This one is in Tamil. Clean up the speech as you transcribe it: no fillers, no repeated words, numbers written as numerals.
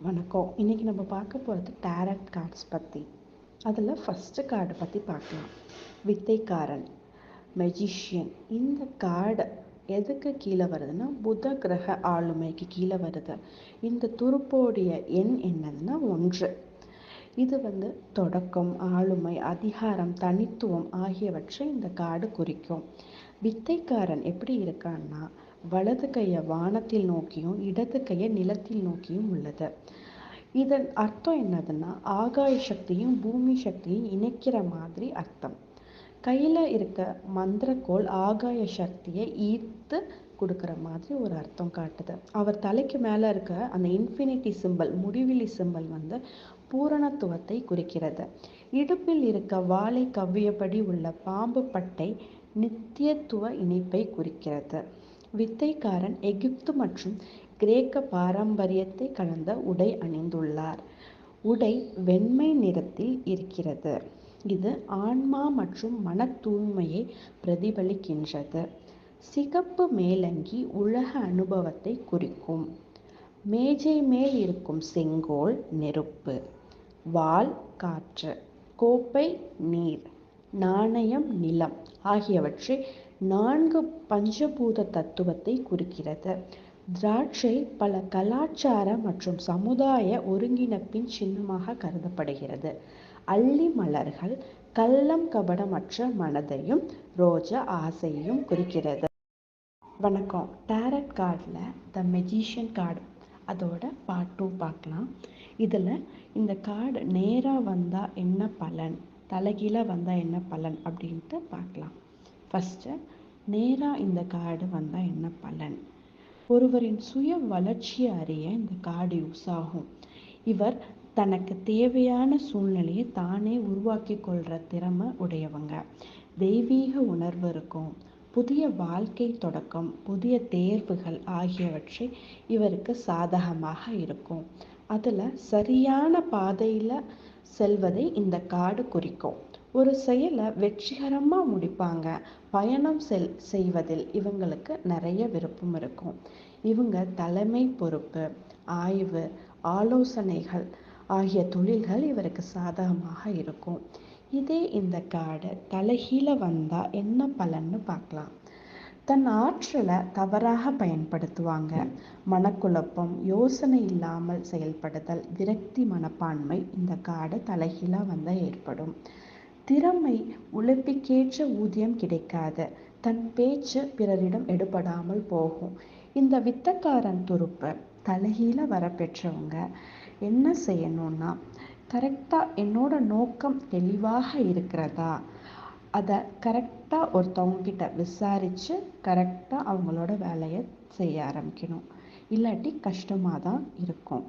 வணக்கம். இன்னைக்கு நம்ம பார்க்க போகிறது டேரட் கார்ட்ஸ் பற்றி. அதில் ஃபஸ்ட்டு கார்டு பற்றி பார்க்கலாம். வித்தைக்காரன், மெஜிஷியன். இந்த கார்டு எதுக்கு கீழே வருதுன்னா புத கிரக ஆளுமைக்கு கீழே வருது. இந்த துருப்போடைய எண் என்னதுன்னா 1. இது தொடக்கம், ஆளுமை, அதிகாரம், தனித்துவம் ஆகியவற்றை இந்த கார்டு குறிக்கும். வித்தைக்காரன் எப்படி இருக்கான்னா வலது கையை வானத்தில் நோக்கியும் இடது கையை நிலத்தில் நோக்கியும் உள்ளது. இதன் அர்த்தம் என்னதுன்னா ஆகாய சக்தியும் பூமி சக்தியும் இணைக்கிற மாதிரி அர்த்தம். கையில் இருக்க மந்திரக்கோள் ஆகாய சக்தியை ஈர்த்து கொடுக்குற மாதிரி ஒரு அர்த்தம் காட்டுது. அவர் தலைக்கு மேலே இருக்க அந்த இன்ஃபினிட்டி சிம்பல், முடிவிலி சிம்பல் பூரணத்துவத்தை குறிக்கிறது. இடுப்பில் இருக்க வாளை கவ்வியபடி உள்ள பாம்பு பட்டை நித்தியத்துவ இணைப்பை குறிக்கிறது. வித்தைக்காரன் எகிப்து மற்றும் கிரேக்க பாரம்பரியத்தை கலந்த உடை அணிந்துள்ளார். உடை வெண்மை நிறத்தில் இருக்கிறது. இது ஆன்மா மற்றும் மன தூய்மையை பிரதிபலிக்கின்றது. சிகப்பு மேலங்கி உலக அனுபவத்தை குறிக்கும். மேஜை மேல் இருக்கும் செங்கோல் நெருப்பு, வாள் காற்று, கோப்பை நீர், நாணயம் நிலம் ஆகியவற்றை 4 பஞ்சபூத தத்துவத்தை குறிக்கிறது. திராட்சை பல கலாச்சார மற்றும் சமுதாய ஒருங்கிணைப்பின் சின்னமாக கருதப்படுகிறது. அல்லி மலர்கள் கள்ளம் கபடமற்ற மனதையும் ரோஜா ஆசையையும் குறிக்கிறது. வணக்கம். டேரட் கார்டில் த மெஜிஷியன் கார்டு அதோட பார்ட் 2 பார்க்கலாம். இதில் இந்த கார்டு நேராக வந்தால் என்ன பலன், தலைகீழாக வந்தால் என்ன பலன் அப்படின்ட்டு பார்க்கலாம். ஃபஸ்ட்டு நேராக இந்த கார்டு வந்தால் என்ன பலன்? ஒருவரின் சுய வளர்ச்சியை அறிய இந்த கார்டு யூஸ் ஆகும். இவர் தனக்கு தேவையான சூழ்நிலையை தானே உருவாக்கி கொள்கிற திறமை உடையவங்க. தெய்வீக உணர்வு இருக்கும். புதிய வாழ்க்கை தொடக்கம், புதிய தேர்வுகள் ஆகியவற்றை இவருக்கு சாதகமாக இருக்கும். அதில் சரியான பாதையில் செல்வதை இந்த கார்டு குறிக்கும். ஒரு செயலை வெற்றிகரமாக முடிப்பாங்க. பயணம் செய்வதில் இவங்களுக்கு நிறைய விருப்பம் இருக்கும். இவங்க தலைமை பொறுப்பு, ஆய்வு, ஆலோசனைகள் ஆகிய தொழில்கள் இவருக்கு சாதகமாக இருக்கும். இதே இந்த கார்டு தலைகீழ வந்தால் என்ன பலன்னு பார்க்கலாம். தன் ஆற்றலை தவறாக பயன்படுத்துவாங்க. மனக்குழப்பம், யோசனை இல்லாமல் செயல்படுதல், விரக்தி மனப்பான்மை இந்த கார்டு தலைகீழாக வந்தால் ஏற்படும். திறமை, உழைப்புக்கேற்ற ஊதியம் கிடைக்காது. தன் பேச்சு பிறரிடம் எடுபடாமல் போகும். இந்த வித்தக்காரன் துருப்பு தலைகீழ வர பெற்றவங்க என்ன செய்யணும்னா கரெக்டாக என்னோட நோக்கம் தெளிவாக இருக்கிறதா, அதை கரெக்டாக ஒருத்தவங்கிட்ட விசாரித்து கரெக்டாக அவங்களோட வேலையை செய்ய ஆரம்பிக்கணும். இல்லாட்டி கஷ்டமாக தான் இருக்கும்.